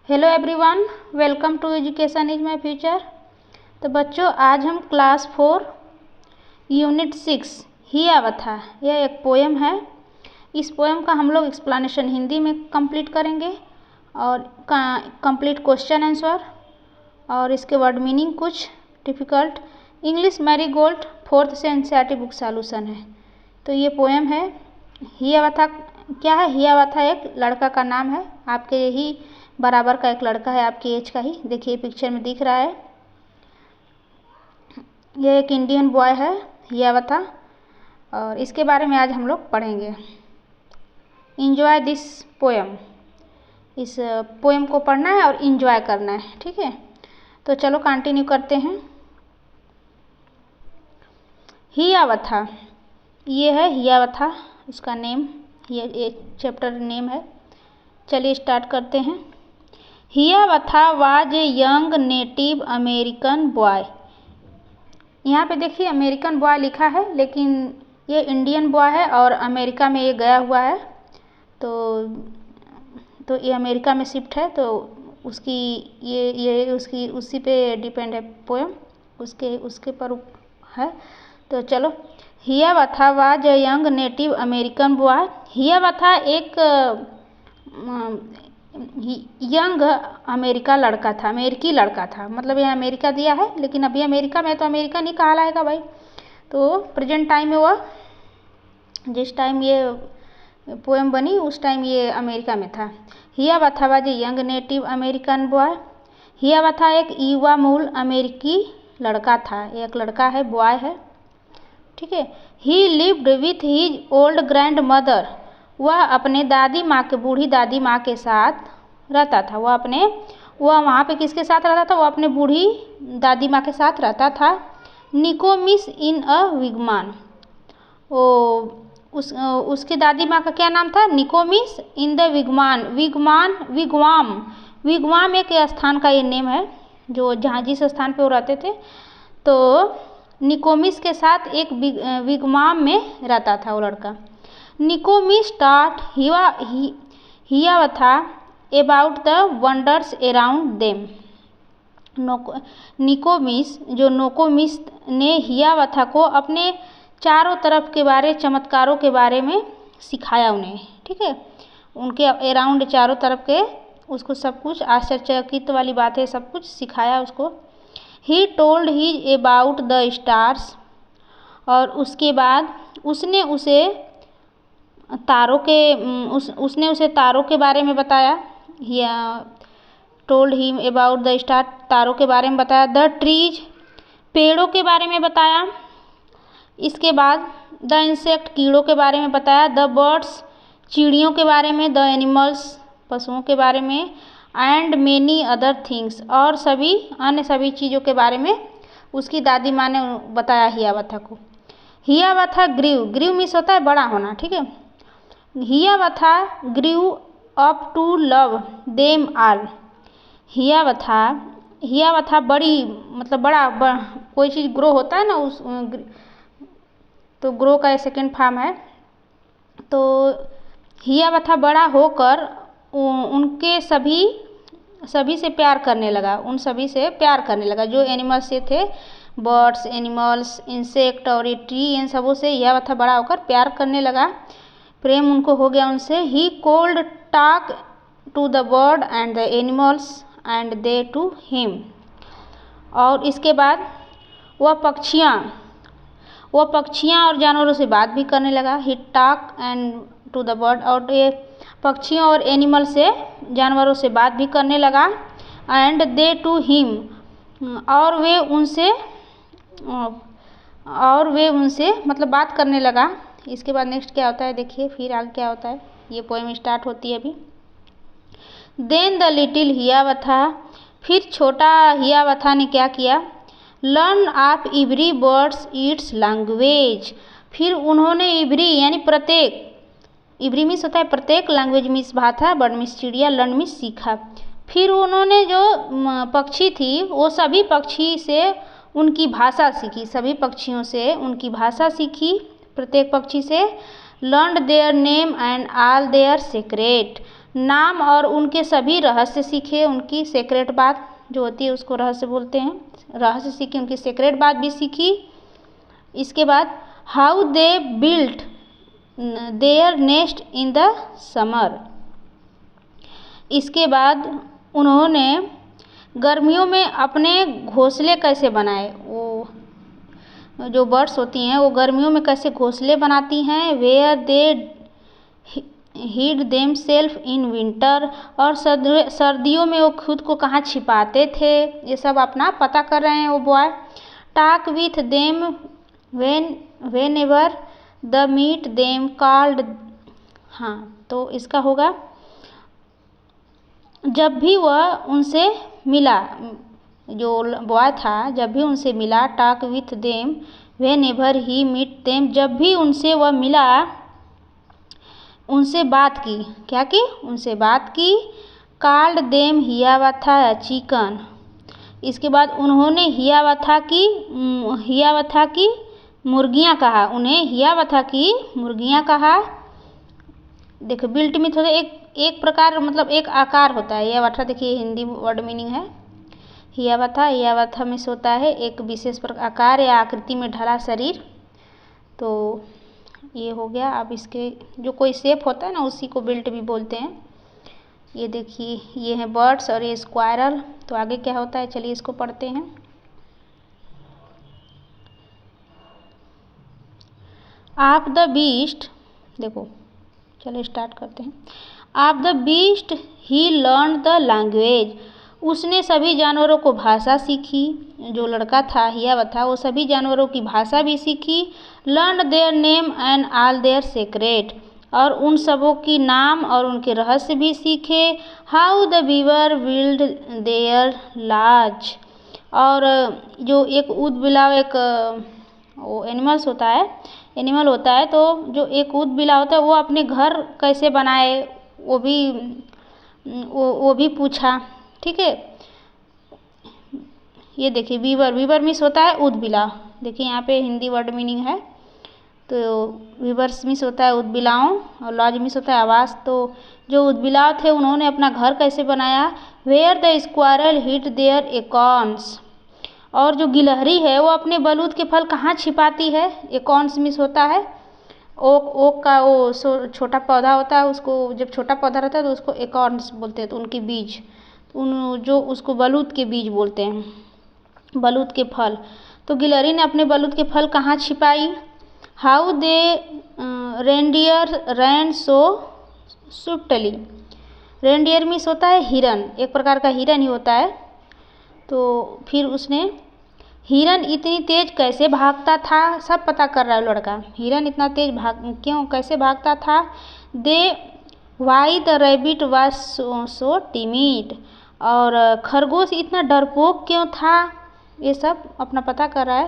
Hello everyone, welcome to education is my future. तो बच्चों, आज हम क्लास 4 यूनिट 6 हियावथा, यह एक पोएम है। इस पोएम का हम लोग एक्सप्लेनेशन हिंदी में कंप्लीट करेंगे और कंप्लीट क्वेश्चन आंसर और इसके वर्ड मीनिंग कुछ डिफ़िकल्ट इंग्लिश मैरीगोल्ड 4th से एनसीईआरटी बुक सॉल्यूशन है। तो ये पोएम है। हियावथा क्या है? हियावथा एक लड़का का नाम है, आपके यही बराबर का एक लड़का है, आपकी एज का ही। देखिए पिक्चर में दिख रहा है, यह एक इंडियन बॉय है हियावथा, और इसके बारे में आज हम लोग पढ़ेंगे। इंजॉय दिस पोएम, इस पोएम को पढ़ना है और इंजॉय करना है, ठीक है। तो चलो कंटिन्यू करते हैं। हियावथा, ये है हियावथा, इसका नेम, ये एक चैप्टर नेम है। चलिए स्टार्ट करते हैं। Hiawatha was a young native American boy. यहाँ पे देखिए अमेरिकन बॉय लिखा है, लेकिन ये इंडियन बॉय है और अमेरिका में ये गया हुआ है। तो ये अमेरिका में शिफ्ट है, तो उसकी ये उसकी उसी पे डिपेंड है पोएम, उसके पर है। तो चलो, Hiawatha was a young native American boy. Hiawatha एक यंग अमेरिका लड़का था, अमेरिकी लड़का था। मतलब ये अमेरिका दिया है, लेकिन अभी अमेरिका में तो अमेरिका नहीं कहलाएगा भाई। तो प्रेजेंट टाइम में वह, जिस टाइम ये पोएम बनी उस टाइम ये अमेरिका में था। Hiawatha was a young native American boy. Hiawatha एक युवा मूल अमेरिकी लड़का था, एक लड़का है, बॉय है, ठीक है। ही lived with his old grandmother, वह अपने दादी माँ के, बूढ़ी दादी माँ के साथ रहता था। वह वहाँ पे किसके साथ रहता था? वो अपने बूढ़ी दादी माँ के साथ रहता था। निकोमिस इन अ विगमान, उसकी दादी माँ का क्या नाम था? निकोमिस इन द विगमान। विगवाम एक स्थान का ये नेम है, जो जहाँ जिस स्थान पे वो रहते थे। तो निकोमिस के साथ एक विगमाम में रहता था वो लड़का। Nokomis taught Hiawatha about the wonders around them. Nokomis ने हियावथा को अपने चारों तरफ के बारे, चमत्कारों के बारे में सिखाया उन्हें, ठीक है। उनके अराउंड, चारों तरफ के, उसको सब कुछ आश्चर्यचकित वाली बातें सब कुछ सिखाया उसको। He told he about the stars, और उसके बाद उसने उसे तारों के बारे में बताया। Told him about the star, तारों के बारे में बताया। द ट्रीज, पेड़ों के बारे में बताया। इसके बाद द इंसेक्ट, कीड़ों के बारे में बताया। द बर्ड्स, चिड़ियों के बारे में। द एनिमल्स, पशुओं के बारे में। एंड मेनी अदर थिंग्स, और अन्य सभी चीज़ों के बारे में उसकी दादी माँ ने बताया हियावथा को। हियावथा ग्रीव मीन्स होता है बड़ा होना, ठीक है। Hiawatha grew up to love them all. Hiawatha बड़ी, मतलब बड़ा कोई चीज़ ग्रो होता है ना, तो ग्रो का सेकेंड फॉर्म है। तो हियावथा बड़ा होकर उनके सभी से प्यार करने लगा, उन सभी से प्यार करने लगा जो एनिमल्स से थे, बर्ड्स, एनिमल्स, इंसेक्ट और ये ट्री, इन सबों से हियावथा बड़ा होकर प्यार करने लगा, प्रेम उनको हो गया उनसे। He could talk to the bird and the animals and they to him. और इसके बाद वह पक्षियाँ और जानवरों से बात भी करने लगा। He talk and to the bird, और ये पक्षियों और एनिमल से, जानवरों से बात भी करने लगा। एंड दे टू हिम, और वे उनसे मतलब बात करने लगा। इसके बाद नेक्स्ट क्या होता है देखिए, फिर आगे क्या होता है। ये पोएम स्टार्ट होती है अभी। देन द लिटिल हियावथा, फिर छोटा हियावथा ने क्या किया? Learn of every birds it's language, फिर उन्होंने इवरी यानी प्रत्येक, इवरी मीन्स होता है प्रत्येक, लैंग्वेज मीन्स भाषा, बर्ड मीन्स चिड़िया, लर्न मीन्स सीखा। फिर उन्होंने जो पक्षी थी वो सभी पक्षी से उनकी भाषा सीखी, सभी पक्षियों से उनकी भाषा सीखी, प्रत्येक पक्षी से। Learn their name and all their secret, नाम और उनके सभी रहस्य सीखे, उनकी सीक्रेट बात जो होती है उसको रहस्य बोलते हैं, रहस्य सीखे, उनकी सीक्रेट बात भी सीखी। इसके बाद how they built their nest in the summer. इसके बाद उन्होंने गर्मियों में अपने घोंसले कैसे बनाए, वो जो बर्ड्स होती हैं वो गर्मियों में कैसे घोंसले बनाती हैं। Where they hid them self in winter, और सर्दियों में वो खुद को कहाँ छिपाते थे, ये सब अपना पता कर रहे हैं वो boy. Talk with them whenever the meet them called. हाँ, तो इसका होगा जब भी वह उनसे मिला, जो बॉय था जब भी उनसे मिला। Talk with them whenever he meet them, जब भी उनसे वह मिला, उनसे बात की, क्या की, उनसे बात की। Called them Hiawatha chicken. इसके बाद उन्होंने हियावथा की मुर्गियाँ कहा, उन्हें हियावथा की मुर्गियाँ कहा। देखो बिल्ट में थोड़ा एक प्रकार मतलब एक आकार होता है। हियावथा देखिए हिंदी वर्ड मीनिंग है हियावथा में से होता है एक विशेष प्रकार आकार या आकृति में ढला शरीर। तो ये हो गया। अब इसके जो कोई शेप होता है ना उसी को बिल्ट भी बोलते हैं। ये देखिए ये है बर्ड्स और ये स्क्वायरल। तो आगे क्या होता है चलिए इसको पढ़ते हैं। ऑफ द बीस्ट, देखो चलो स्टार्ट करते हैं। Of the beast he learn the language, उसने सभी जानवरों को भाषा सीखी। जो लड़का था हियावथा वो सभी जानवरों की भाषा भी सीखी। Learn their name and all their secret, और उन सबों की नाम और उनके रहस्य भी सीखे। How the beaver build their lodge, और जो एक ऊद बिलाव एक वो एनिमल होता है तो जो एक ऊद बिलाव होता है वो अपने घर कैसे बनाए वो भी पूछा। ठीक है, ये देखिए बीवर मीन्स होता है ऊद बिलाव। देखिए यहाँ पे हिंदी वर्ड मीनिंग है। तो बीवर्स मीन्स होता है ऊद बिलाव और लॉज मीन्स होता है आवास। तो जो ऊद बिलाव थे उन्होंने अपना घर कैसे बनाया। Where the squirrel hid their acorns, और जो गिलहरी है वो अपने बलूत के फल कहाँ छिपाती है। एकॉर्न्स मीन्स होता है ओक का वो छोटा पौधा होता है, उसको जब छोटा पौधा रहता है तो उसको एकॉर्न्स बोलते हैं। तो उनके बीज जो उसको बलूत के बीज बोलते हैं, बलूत के फल। तो गिलहरी ने अपने बलूत के फल कहाँ छिपाई। How the reindeer ran so swiftly, reindeer means होता है हिरन, एक प्रकार का हिरन ही होता है। तो फिर उसने हिरन इतनी तेज कैसे भागता था, सब पता कर रहा है लड़का। हिरन इतना तेज कैसे भागता था। The why the rabbit was so timid, और खरगोश इतना डरपोक क्यों था, ये सब अपना पता कर रहा है।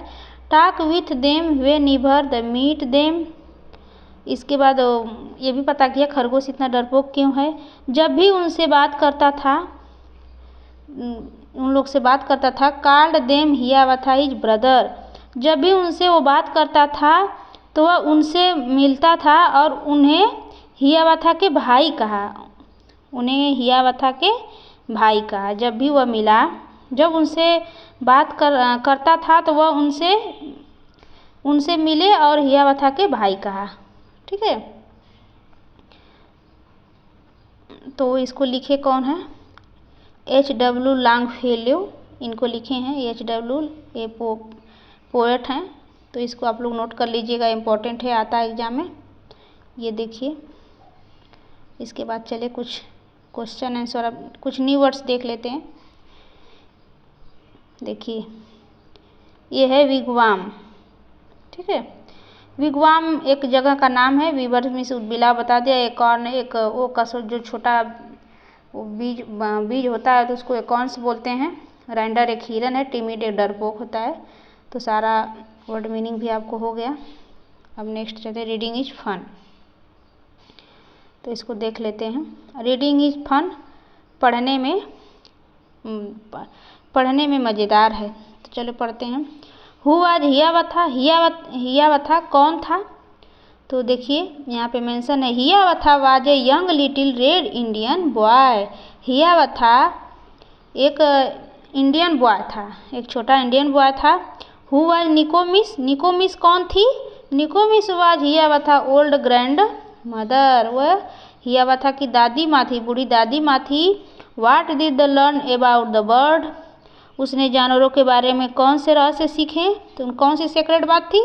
Talk with them whenever the meet them, इसके बाद ये भी पता किया खरगोश इतना डरपोक क्यों है। जब भी उनसे बात करता था, उन लोग से बात करता था। कॉल्ड देम हियावथा हिज ब्रदर, जब भी उनसे वो बात करता था तो वह उनसे मिलता था और उन्हें हियावथा के भाई कहा, जब भी वह मिला, जब उनसे बात करता था तो वह उनसे मिले और हियावथा के भाई कहा। ठीक है, तो इसको लिखे कौन है, H.W. लॉन्गफेलो इनको लिखे हैं। H.W. ये पोएट हैं। तो इसको आप लोग नोट कर लीजिएगा, इम्पोर्टेंट है, आता है एग्जाम में। ये देखिए, इसके बाद चले कुछ क्वेश्चन आंसर, अब कुछ न्यू वर्ड्स देख लेते हैं। देखिए ये है विगवाम। ठीक है, विगवाम एक जगह का नाम है। वीवर में से बिला बता दिया। एकॉर्न एक वो का जो छोटा वो बीज होता है तो उसको एकॉर्न्स बोलते हैं। रैंडर एक हिरन है। टिमिड एक डरपोक होता है। तो सारा वर्ड मीनिंग भी आपको हो गया। अब नेक्स्ट चलते, रीडिंग इज फन। तो इसको देख लेते हैं। रीडिंग इज फन, पढ़ने में मज़ेदार है। तो चलो पढ़ते हैं। हु वाज हियावथा, हियावथा कौन था। तो देखिए यहाँ पे मेंशन है, Hiawatha was a young little red Indian boy. Hiawatha एक इंडियन बॉय था, एक छोटा इंडियन बॉय था। हु वाज निकोमिस, निकोमिस कौन थी? Nokomis was Hiawatha old grandmother, वह हियावथा की दादी माँ थी, बूढ़ी दादी माँ थी। What did the learn about the bird, उसने जानवरों के बारे में कौन से रहस्य सीखे? तो कौन सी सेक्रेट बात थी?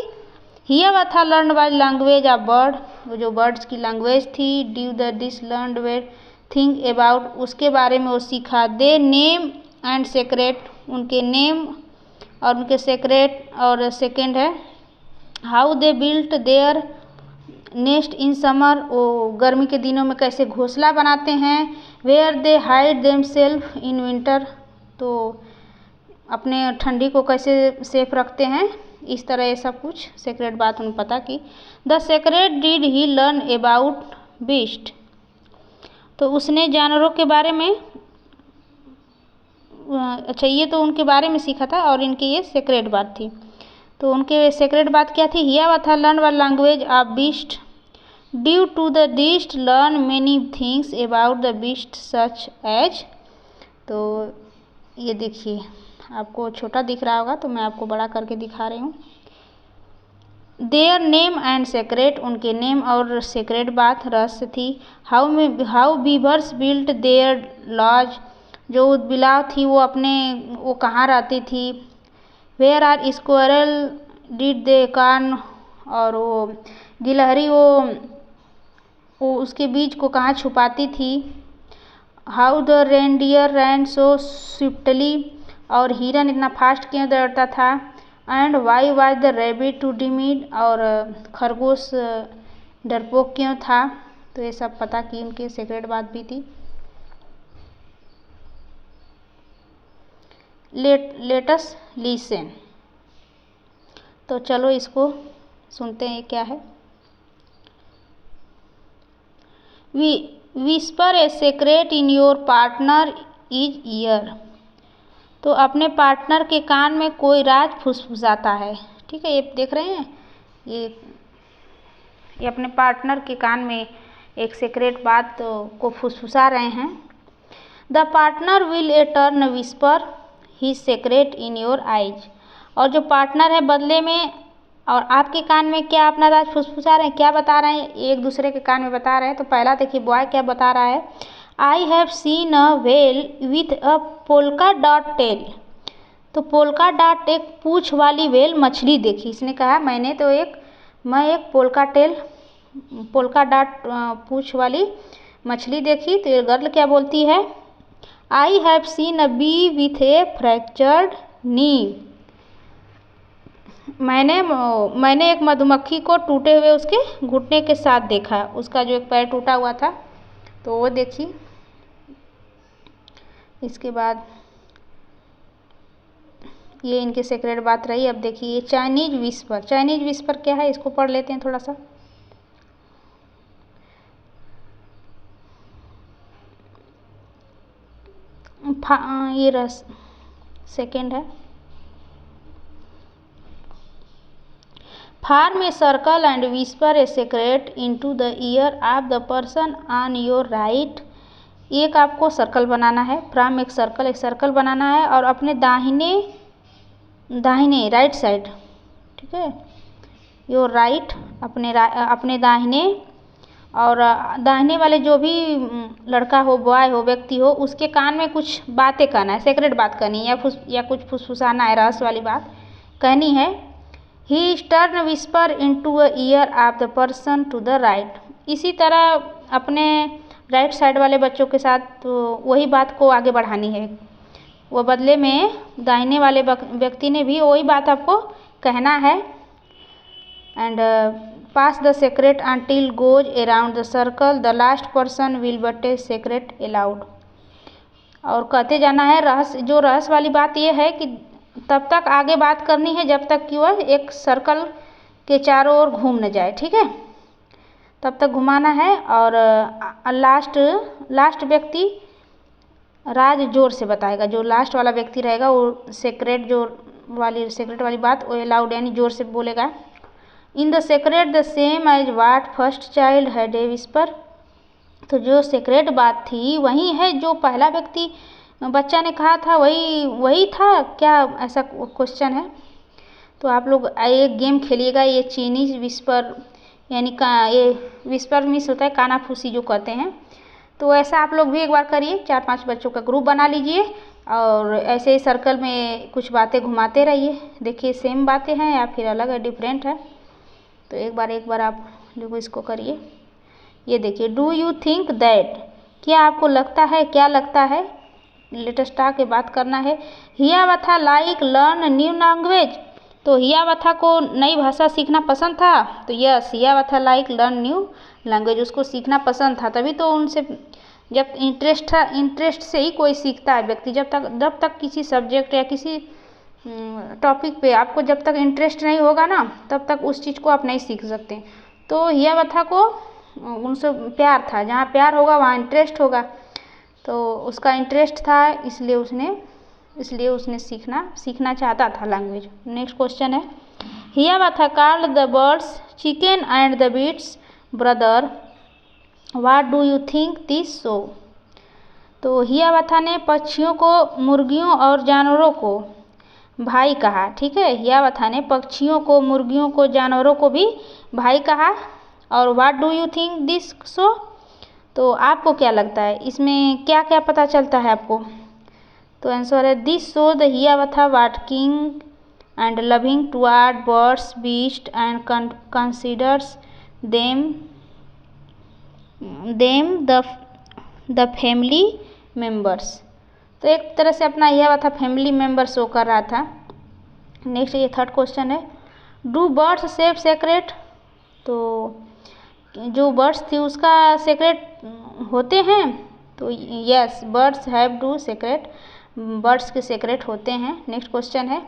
Hiawatha learn by language of bird, वो जो बर्ड्स की लैंग्वेज थी। Due the this learn where think about, उसके बारे में वो सीखा। दे नेम एंड सेक्रेट, उनके नेम और उनके सेक्रेट। और सेकेंड है how they built their nest in summer, वो गर्मी के दिनों में कैसे घोंसला बनाते हैं। Where they hide them self in winter, तो अपने ठंडी को कैसे सेफ रखते हैं। इस तरह ये सब कुछ सेक्रेट बात उन्हें पता की। The secret did he learn about beast, तो उसने जानवरों के बारे में, अच्छा ये तो उनके बारे में सीखा था और इनकी ये सेक्रेट बात थी। तो उनके सेक्रेट बात क्या थी? Hiawatha learn the language of beast, due to the beast learn many things about the beast such as. तो ये देखिए आपको छोटा दिख रहा होगा तो मैं आपको बड़ा करके दिखा रही हूँ। देयर नेम एंड सेक्रेट, उनके नेम और सेक्रेट बात रहस्य थी। How beavers built their lodge, जो बिलाव थी वो कहाँ रहती थी। Where are squirrel did they corn, और वो गिलहरी वो उसके बीज को कहाँ छुपाती थी। How the reindeer ran so swiftly, और हिरन इतना फास्ट क्यों दौड़ता था। And why was the rabbit too timid, और खरगोश डरपोक क्यों था। तो ये सब पता की उनकी सेक्रेट बात भी थी। लेटस लिसन, तो चलो इसको सुनते हैं क्या है। Whisper a secret in your partner is ear, तो अपने पार्टनर के कान में कोई राज फुसफुसाता है। ठीक है, ये देख रहे हैं, ये अपने पार्टनर के कान में एक सीक्रेट बात को फुसफुसा रहे हैं। The partner will A turn whisper his secret in your eyes, और जो पार्टनर है बदले में और आपके कान में क्या अपना राज फुसफुसा रहे हैं, क्या बता रहे हैं, एक दूसरे के कान में बता रहे हैं। तो पहला देखिए बॉय क्या बता रहा है। I have seen a whale with a polka dot tail, तो पोल्का डॉट एक पूँछ वाली व्हेल मछली देखी। इसने कहा मैं एक पोल्का डॉट पूँछ वाली मछली देखी। तो ये गर्ल क्या बोलती है, I have seen a bee with a fractured knee, मैंने एक मधुमक्खी को टूटे हुए उसके घुटने के साथ देखा, उसका जो एक पैर टूटा हुआ था। तो वो देखिए, इसके बाद ये इनके सीक्रेट बात रही। अब देखिए ये चाइनीज विस्पर, चाइनीज विस्पर क्या है इसको पढ़ लेते हैं थोड़ा सा। ये रस सेकेंड है। Form a circle and whisper a secret into the ear of the person on your right, एक आपको सर्कल बनाना है। फ्रॉम एक सर्कल बनाना है और अपने दाहिने राइट साइड, ठीक है, योर राइट अपने दाहिने, और दाहिने वाले जो भी लड़का हो, बॉय हो, व्यक्ति हो, उसके कान में कुछ बातें कहना है, सीक्रेट बात करनी है या कुछ फुसफुसाना है, रहस्य वाली बात कहनी है। He turn whisper into a ear of the person to the right, इसी तरह अपने राइट साइड वाले बच्चों के साथ तो वही बात को आगे बढ़ानी है। वो बदले में दाहिने वाले व्यक्ति ने भी वही बात आपको कहना है। And pass the secret until goes around the circle, the last person will but a secret allowed, और कहते जाना है। रहस्य वाली बात यह है कि तब तक आगे बात करनी है जब तक कि वह एक सर्कल के चारों ओर घूम न जाए, ठीक है, तब तक घुमाना है। और लास्ट व्यक्ति राज जोर से बताएगा, जो लास्ट वाला व्यक्ति रहेगा वो सीक्रेट वाली बात वो अलाउड यानी जोर से बोलेगा। In the secret the same as what first child had a whisper. तो जो सेक्रेट बात थी वही है जो पहला व्यक्ति बच्चा ने कहा था, वही था क्या, ऐसा क्वेश्चन है। तो आप लोग एक गेम खेलिएगा, ये चीनी विस्पर, यानी ये विस्पर मीन्स होता है कानाफूसी जो कहते हैं। तो ऐसा आप लोग भी एक बार करिए, 4-5 बच्चों का ग्रुप बना लीजिए और ऐसे ही सर्कल में कुछ बातें घुमाते रहिए। देखिए सेम बातें हैं या फिर अलग है, डिफरेंट है। तो एक बार आप लोग इसको करिए। ये देखिए, डू यू थिंक दैट, क्या आपको लगता है, क्या लगता है, लेटेस्ट के बात करना है। Hiawatha like learn new language, तो हियावथा को नई भाषा सीखना पसंद था। तो yes, Hiawatha like learn new language, उसको सीखना पसंद था, तभी तो उनसे जब इंटरेस्ट से ही कोई सीखता है व्यक्ति। जब तक किसी सब्जेक्ट या किसी टॉपिक पे आपको जब तक इंटरेस्ट नहीं होगा ना, तब तक उस चीज़ को आप नहीं सीख सकते। तो हियावथा को उनसे प्यार था, जहाँ प्यार होगा वहाँ इंटरेस्ट होगा। तो उसका इंटरेस्ट था, इसलिए उसने सीखना चाहता था लैंग्वेज। नेक्स्ट क्वेश्चन है, Hiawatha called the birds chicken and the beats brother, what do you think this show. तो हियावथा ने पक्षियों को, मुर्गियों और जानवरों को भाई कहा। ठीक है, हियावथा ने पक्षियों को, मुर्गियों को, जानवरों को भी भाई कहा। और what do you think this show, तो आपको क्या लगता है इसमें क्या क्या पता चलता है आपको। तो आंसर है this show the Hiawatha watching and loving toward birds beast and considers them the family members. तो एक तरह से अपना हियावथा फैमिली मेंबर शो कर रहा था। नेक्स्ट ये थर्ड क्वेश्चन है, डू बर्ड्स सेव सेक्रेट, तो जो बर्ड्स थी उसका सेक्रेट होते हैं। तो yes, birds have do secret, birds के सेक्रेट होते हैं। नेक्स्ट क्वेश्चन है,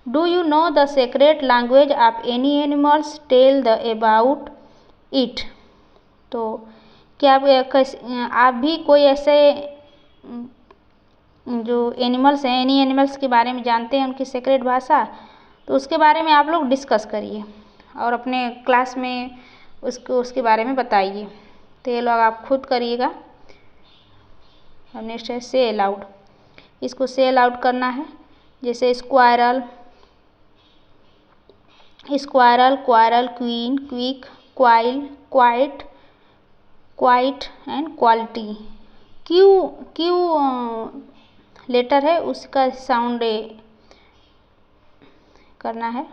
do you know the secret language of any animals, tell the about it. तो क्या आप भी कोई ऐसे जो एनिमल्स हैं, एनी एनिमल्स के बारे में जानते हैं, उनकी सेक्रेट भाषा, तो उसके बारे में आप लोग डिस्कस करिए और अपने क्लास में उसके बारे में बताइए। तो ये लोग आप खुद करिएगा। अब नेक्स्ट है से अलाउड, इसको से अलाउड करना है। जैसे squirrel, quarrel, queen, quick, quail, quite, quite and quality. Q letter है उसका साउंड करना है।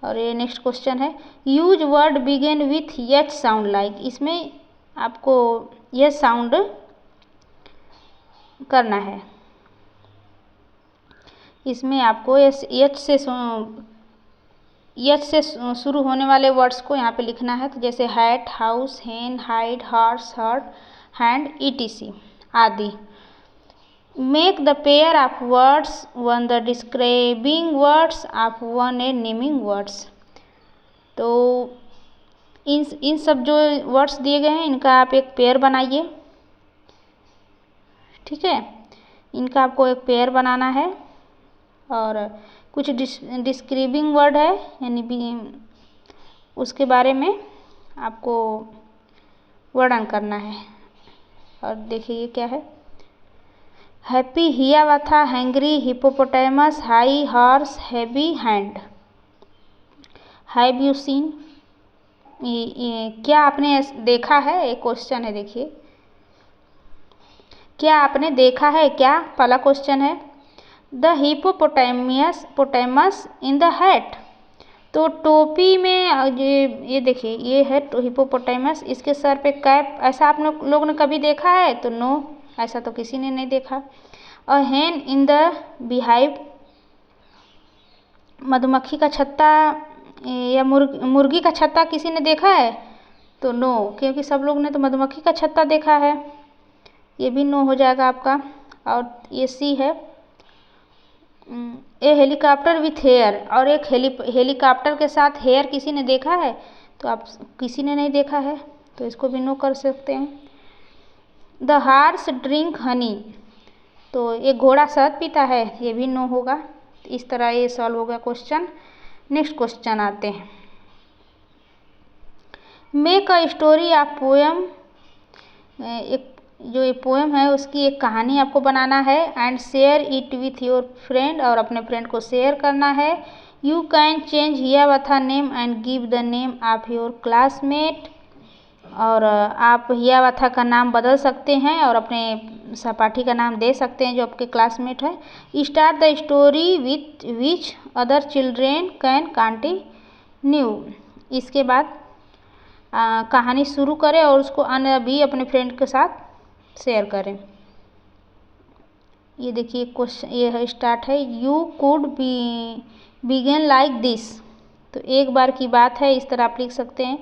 और ये नेक्स्ट क्वेश्चन है, use word begin with H sound like, इसमें आपको यह साउंड करना है। इसमें आपको एच से शुरू होने वाले वर्ड्स को यहाँ पे लिखना है। तो जैसे hat, house, hen, hide, horse, hurt, hand, etc आदि। Make the pair of words, one the describing words of one a naming words. तो इन सब जो वर्ड्स दिए गए हैं इनका आप एक पेयर बनाइए। ठीक है, इनका आपको एक पेयर बनाना है और कुछ डिस्क्राइबिंग वर्ड है, यानी उसके बारे में आपको वर्णन करना है। और देखिए ये क्या है, happy Hiawatha, hungry hippopotamus, high horse, heavy hand. Have you seen, क्या आपने देखा है, एक क्वेश्चन है। देखिए क्या आपने देखा है, क्या पहला क्वेश्चन है। The hippopotamus in the hat, तो टोपी में ये देखिए ये है हिप्पोपोटामस, इसके सर पे कैप, ऐसा आप लोग ने कभी देखा है। तो नो, ऐसा तो किसी ने नहीं देखा। और हैन इन द बीहाइव, मधुमक्खी का छत्ता या मुर्गी का छत्ता किसी ने देखा है। तो नो, क्योंकि सब लोग ने तो मधुमक्खी का छत्ता देखा है, ये भी नो हो जाएगा आपका। और ये सी है, ए हेलीकॉप्टर विथ हेयर, और एक हेलीकॉप्टर के साथ हेयर किसी ने देखा है। तो आप किसी ने नहीं देखा है, तो इसको भी नो कर सकते हैं। द हार्स ड्रिंक हनी, तो ये घोड़ा शहद पीता है, ये भी नो होगा। इस तरह ये सॉल्व हो गया क्वेश्चन। नेक्स्ट क्वेश्चन आते हैं, make a story of poem, एक जो ये पोएम है उसकी एक कहानी आपको बनाना है। And share it with your friend, और अपने फ्रेंड को शेयर करना है। You can change Hiawatha name and give the name of your classmate, और आप हियावथा का नाम बदल सकते हैं और अपने सहपाठी का नाम दे सकते हैं जो आपके क्लासमेट है। Start the story with which other children can continue, इसके बाद कहानी शुरू करें और उसको अन्य भी अपने फ्रेंड के साथ शेयर करें। ये देखिए क्वेश्चन, ये है स्टार्ट है। You could begin like this, तो एक बार की बात है, इस तरह आप लिख सकते हैं।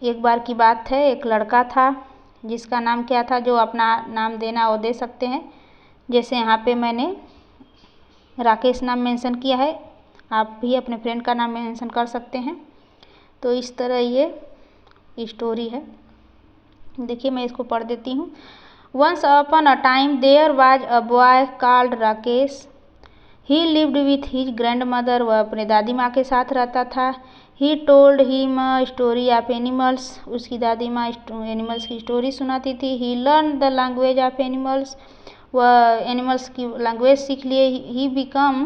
एक बार की बात है, एक लड़का था जिसका नाम क्या था, जो अपना नाम देना वो दे सकते हैं। जैसे यहाँ पे मैंने राकेश नाम मेंशन किया है, आप भी अपने फ्रेंड का नाम मेंशन कर सकते हैं। तो इस तरह ये स्टोरी है। देखिए मैं इसको पढ़ देती हूँ। Once upon a time there was a boy called Rakesh. He lived with his grandmother, वह अपने दादी माँ के साथ रहता था। He told him story of animals, उसकी दादी माँ एनिमल्स की स्टोरी सुनाती थी। He learn the language of animals, वह एनिमल्स की लैंग्वेज सीख लिए। He become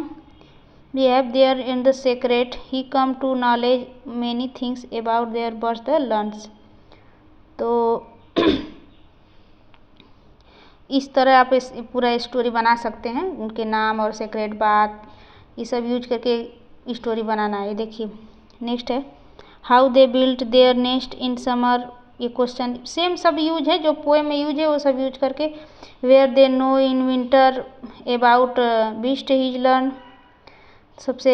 behave their in the secret, he come to knowledge many things about their birth the learns. तो इस तरह आप इस पूरा स्टोरी बना सकते हैं, उनके नाम और सेक्रेट बात ये सब यूज करके स्टोरी बनाना है। देखिए नेक्स्ट है, how they built their nest in summer. ये क्वेश्चन सेम सब यूज है, जो पोएम में यूज है वो सब यूज करके। Where they know in winter about beast his learn, सबसे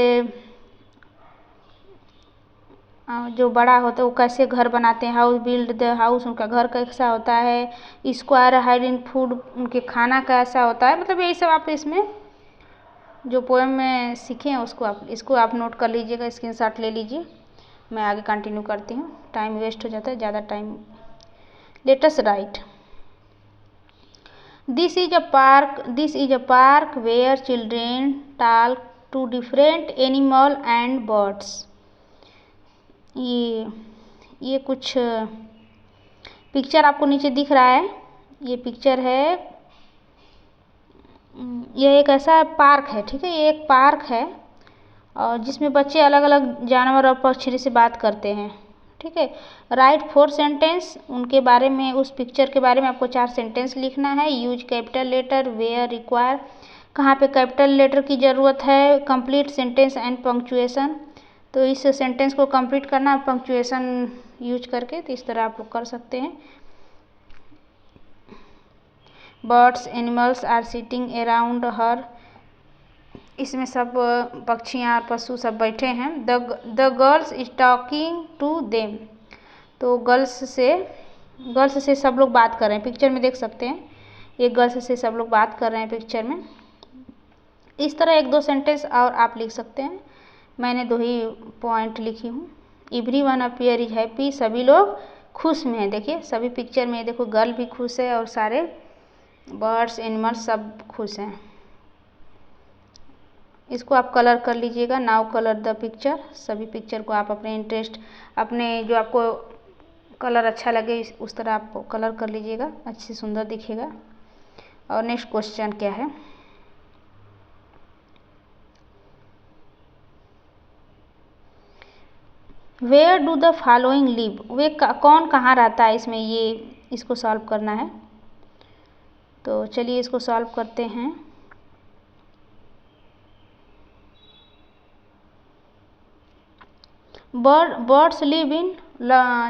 जो बड़ा होता है वो कैसे घर बनाते हैं। हाउ बिल्ड द हाउस, उनका घर कैसा होता है। स्क्वायर हाइड इन फूड, उनके खाना कैसा होता है। मतलब यही सब आप इसमें जो पोएम में सीखे हैं उसको इसको आप नोट कर लीजिएगा, स्क्रीनशॉट ले लीजिए। मैं आगे कंटिन्यू करती हूँ, टाइम वेस्ट हो जाता है ज़्यादा time. Let us write. This is a park where children talk to different animal and birds. ये कुछ पिक्चर आपको नीचे दिख रहा है। ये पिक्चर है, यह एक ऐसा पार्क है, ठीक है। ये एक पार्क है और जिसमें बच्चे अलग अलग जानवर और पक्षी से बात करते हैं, ठीक है। राइट 4 सेंटेंस, उनके बारे में, उस पिक्चर के बारे में आपको 4 सेंटेंस लिखना है। Use capital letter where require, कहाँ पे कैपिटल लेटर की ज़रूरत है। कंप्लीट सेंटेंस एंड पंक्चुएशन, तो इस सेंटेंस को कंप्लीट करना पंक्चुएशन यूज करके। तो इस तरह आप लोग कर सकते हैं। Birds animals are sitting around her, इसमें सब पक्षियाँ और पशु सब बैठे हैं। The girls is talking to them, तो गर्ल्स से सब लोग बात कर रहे हैं, पिक्चर में देख सकते हैं। ये गर्ल्स से सब लोग बात कर रहे हैं पिक्चर में। इस तरह 1-2 सेंटेंस और आप लिख सकते हैं। मैंने 2 ही पॉइंट लिखी हूँ। एवरीवन अपीयर इज हैप्पी, सभी लोग खुश में हैं। देखिए सभी पिक्चर में देखो, गर्ल भी खुश है और सारे बर्ड्स एनिमल्स सब खुश हैं। इसको आप कलर कर लीजिएगा। नाउ कलर द पिक्चर, सभी पिक्चर को आप अपने इंटरेस्ट, अपने जो आपको कलर अच्छा लगे उस तरह आप कलर कर लीजिएगा, अच्छे सुंदर दिखेगा। और नेक्स्ट क्वेश्चन क्या है, where do the following live, वे कौन कहाँ रहता है, इसमें ये इसको सॉल्व करना है। तो चलिए इसको सॉल्व करते हैं। बर्ड्स लिव इन,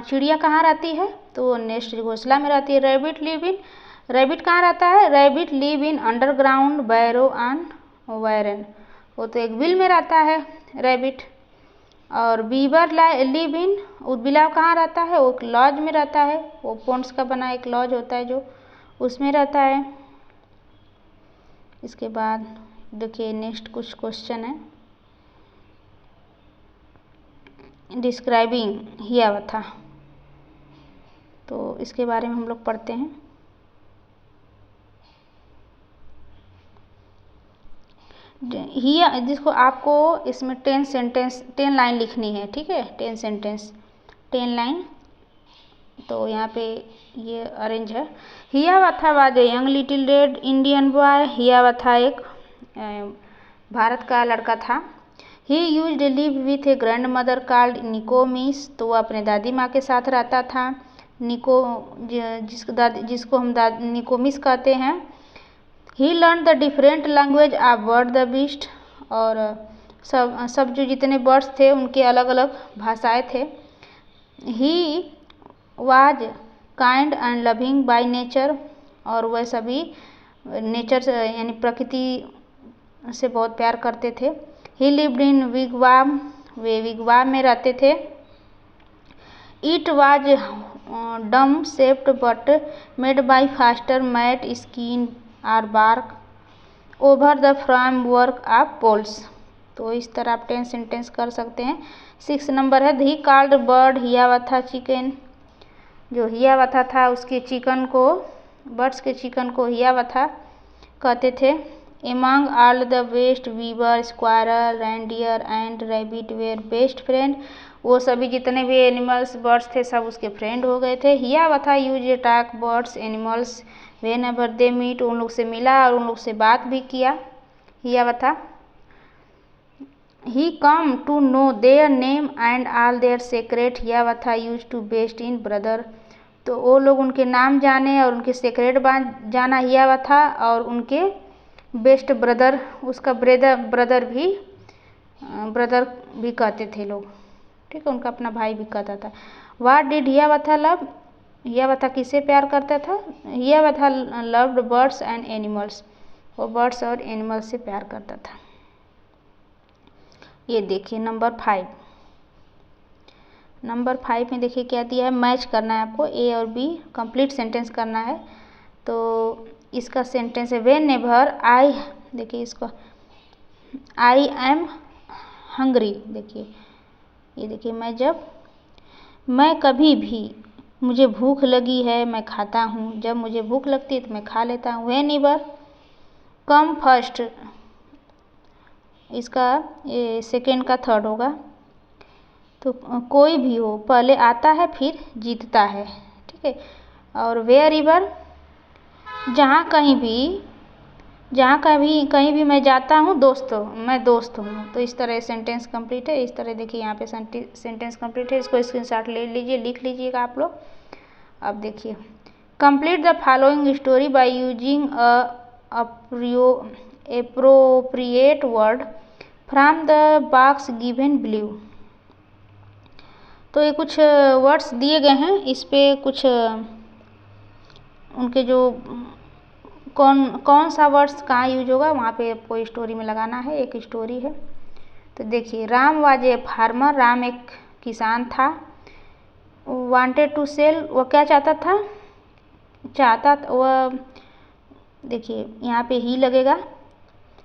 चिड़िया कहाँ रहती है, तो नेस्ट घोंसला में रहती है। रैबिट कहाँ रहता है, rabbit live in underground burrow on warren, वो तो एक बिल में रहता है रैबिट। और बीवर लिव इन, बिलाव कहाँ रहता है, वो एक लॉज में रहता है। वो पोन्स का बना एक लॉज होता है जो उसमें रहता है। इसके बाद देखिए नेक्स्ट कुछ क्वेश्चन है, डिस्क्राइबिंग हियावथा, तो इसके बारे में हम लोग पढ़ते हैं। हिया, जिसको आपको इसमें 10 लाइन लिखनी है, ठीक है। 10 सेंटेंस 10 लाइन। तो यहाँ पे ये अरेंज है। Hiawatha was a young little red Indian boy. Hiawatha एक भारत का लड़का था। He used live with a grandmother called Nokomis. तो वो अपने दादी माँ के साथ रहता था। जिसको हम निकोमिस कहते हैं। He learn the different language of bird the beast. और सब जो जितने बर्ड्स थे उनके अलग अलग भाषाएं थे। He was kind and loving by nature. और वह सभी नेचर से यानी प्रकृति से बहुत प्यार करते थे। He lived in wigwam. वे विगवाम में रहते थे। It was dome shaped but made by faster mat skin और bark over the framework of poles. तो इस तरह आप 10 सेंटेंस कर सकते हैं। 6 नंबर है ही कॉल्ड बर्ड हियावथा चिकन। जो हियावथा था उसके चिकन को, बर्ड्स के चिकन को हियावथा कहते थे। Among all the best beaver squirrel reindeer and rabbit were best friend. वो सभी जितने भी एनिमल्स बर्ड्स थे सब उसके फ्रेंड हो गए थे। Hiawatha use talk birds animals whenever they meet. उन लोग से मिला और उन लोग से बात भी किया Hiawatha. He come to know their name and all their secret. Hiawatha use to best in brother. तो वो लोग उनके नाम जाने और उनके सीक्रेट जाना हियावथा। और उनके बेस्ट ब्रदर, उसका ब्रदर भी कहते थे लोग। ठीक है, उनका अपना भाई भी कहता था। What did Hiawatha love. Hiawatha किससे प्यार करता था। Hiawatha loved birds and animals. वो बर्ड्स और एनिमल्स से प्यार करता था। ये देखिए नंबर 5। नंबर 5 में देखिए क्या दिया है, मैच करना है आपको। ए और बी कंप्लीट सेंटेंस करना है। तो इसका सेंटेंस है वेन एवर आई, देखिए इसको, आई एम हंग्री। देखिए ये देखिए, मैं कभी भी, मुझे भूख लगी है मैं खाता हूँ। जब मुझे भूख लगती है तो मैं खा लेता हूँ। वेन एवर कम फर्स्ट, इसका ये सेकेंड का थर्ड होगा। तो कोई भी हो पहले आता है फिर जीतता है। ठीक है। और वेयर एवर, जहाँ कहीं भी मैं जाता हूँ मैं दोस्त हूँ। तो इस तरह सेंटेंस कंप्लीट है। इस तरह देखिए यहाँ पे सेंटेंस कंप्लीट है। इसको स्क्रीनशॉट ले लीजिए, लिख लीजिएगा आप लोग। अब देखिए, complete the following story by using appropriate word from the box given below। तो ये कुछ वर्ड्स दिए गए हैं, इस पे कुछ उनके जो कौन सा वर्ड्स कहाँ यूज होगा वहाँ पे आपको स्टोरी में लगाना है। एक स्टोरी है। तो देखिए, Ram was a farmer. Ram एक किसान था। वांटेड टू सेल, वो क्या चाहता था वह, देखिए यहाँ पे ही लगेगा।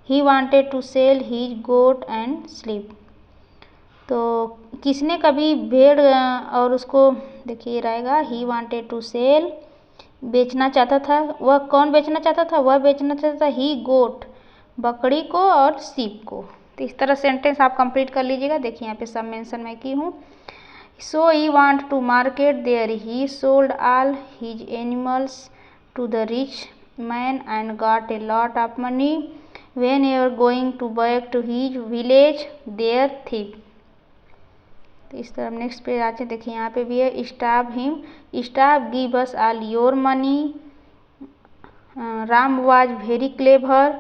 He wanted to sell his goat and sleep. तो किसने कभी भेड़ और उसको, देखिए रहेगा ही वांटेड टू सेल, बेचना चाहता था। वह कौन बेचना चाहता था, वह बेचना चाहता था ही गोट, बकरी को और सीप को। तो इस तरह सेंटेंस आप कंप्लीट कर लीजिएगा। देखिए यहाँ पे सब मेंशन मैं की हूँ। So he want to market there he sold all his animals to the rich man and got a lot of money. When you are going to back to his village there thief. तो इस तरह next page आते, देखिए यहाँ पे भी है stop him, stop give us all your money. Ram was very clever.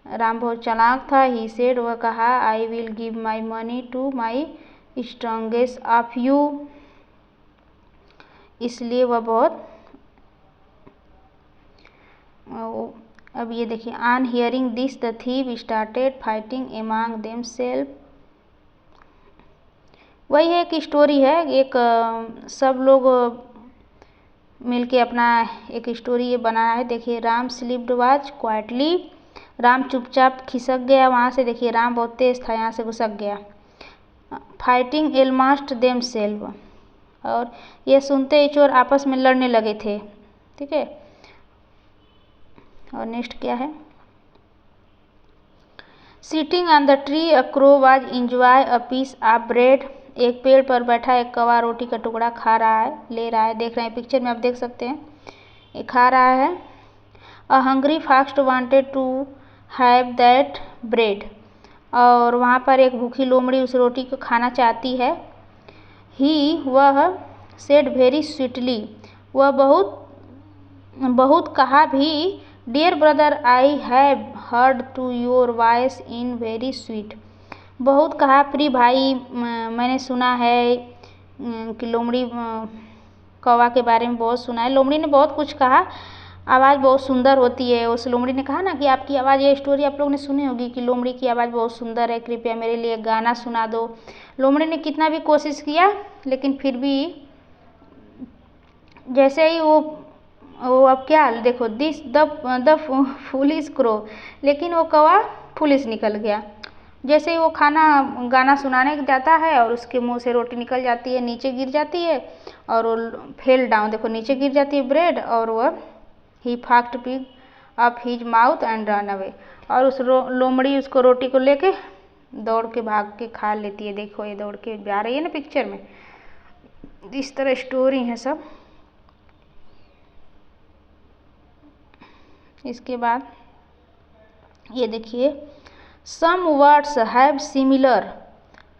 Ram बहुत चालाक था। ही सेड, वह कहा, I will give my money to my strongest of you. इसलिए वह बहुत, अब ये देखिए, on hearing this the thief started fighting among themself. वही एक स्टोरी है, एक सब लोग मिलके अपना एक स्टोरी ये बनाया है। देखिए, Ram slipped was quietly. Ram चुपचाप खिसक गया वहाँ से। देखिए राम बहुत तेज था, यहाँ से घुसक गया। फाइटिंग एलमास्ट देम सेल्व, और ये सुनते ही चोर आपस में लड़ने लगे थे। ठीक है। और नेक्स्ट क्या है, sitting on the tree a crow was enjoy a piece of bread. एक पेड़ पर बैठा एक कौवा रोटी का टुकड़ा खा रहा है, ले रहा है, देख रहे हैं पिक्चर में, आप देख सकते हैं ये खा रहा है। A hungry fox wanted to have that bread, और वहाँ पर एक भूखी लोमड़ी उस रोटी को खाना चाहती है। ही वह सेड वेरी स्वीटली, वह बहुत कहा भी, dear brother I have heard to your voice in very sweet, बहुत कहा प्रिय भाई मैंने सुना है कि लोमड़ी कौवा के बारे में बहुत सुना है। लोमड़ी ने बहुत कुछ कहा, आवाज़ बहुत सुंदर होती है। उस लोमड़ी ने कहा ना कि आपकी आवाज़, ये स्टोरी आप लोगों ने सुनी होगी कि लोमड़ी की आवाज़ बहुत सुंदर है, कृपया मेरे लिए गाना सुना दो। लोमड़ी ने कितना भी कोशिश किया लेकिन फिर भी जैसे ही वो अब क्या देखो, दिस द फूलिश क्रो, लेकिन वो कौवा फूलिश निकल गया। जैसे ही वो गाना सुनाने जाता है और उसके मुंह से रोटी निकल जाती है, नीचे गिर जाती है और वो फेल डाउन, देखो नीचे गिर जाती है ब्रेड, और वह he fact pick up his mouth and run away, और उस लोमड़ी उसको रोटी को लेके दौड़ के भाग के खा लेती है। देखो ये दौड़ के जा रही है ना पिक्चर में, इस तरह स्टोरी है सब। इसके बाद ये देखिए, some words have similar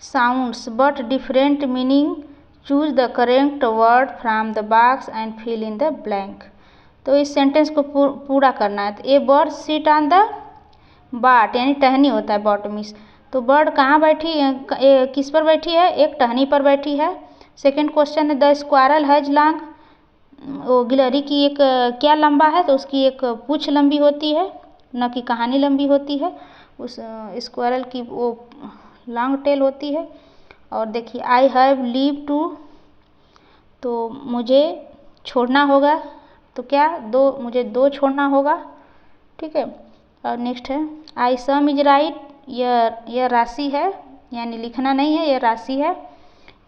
sounds but different meaning, choose the correct word from the box and fill in the blank. तो इस सेंटेंस को पूरा करना है। तो a bird sit on the bough, यानी टहनी होता है बॉट मीन्स, तो बर्ड कहाँ बैठी, किस पर बैठी है, एक टहनी पर बैठी है। सेकेंड क्वेश्चन है द स्क्वायरल हैज लॉन्ग, वो गिलहरी की एक क्या लंबा है, तो उसकी एक पूँछ लंबी होती है, न कि कहानी लंबी होती है। उस स्क्वायरल की वो लॉन्ग टेल होती है। और देखिए आई हैव लीव टू, तो मुझे छोड़ना होगा, तो क्या मुझे दो छोड़ना होगा, ठीक है। और नेक्स्ट है आई सम इज राइट, यह राशि है, यानी लिखना नहीं है, यह राशि है।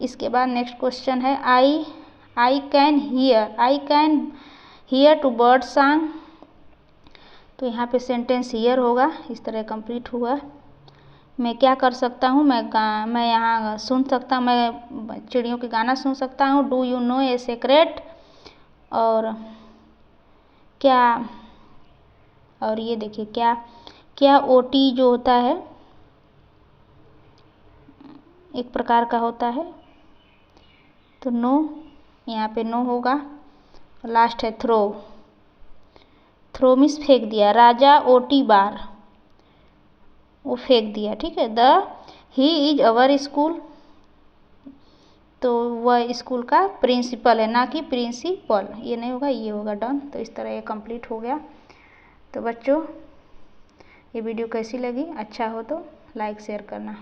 इसके बाद नेक्स्ट क्वेश्चन है I can hear to bird song, तो यहाँ पे सेंटेंस हियर होगा, इस तरह कंप्लीट हुआ। मैं क्या कर सकता हूँ, मैं यहाँ सुन सकता, मैं चिड़ियों के गाना सुन सकता हूँ। Do you know a secret, और क्या, और ये देखिए क्या ओटी जो होता है एक प्रकार का होता है, तो नो, यहाँ पे नो होगा। लास्ट है थ्रो मीन्स फेंक दिया, राजा ओटी बार, वो फेंक दिया, ठीक है। ही इज अवर स्कूल, तो वह स्कूल का प्रिंसिपल है, ना कि प्रिंसिपल, ये नहीं होगा, ये होगा डन। तो इस तरह ये कंप्लीट हो गया। तो बच्चों ये वीडियो कैसी लगी, अच्छा हो तो लाइक शेयर करना।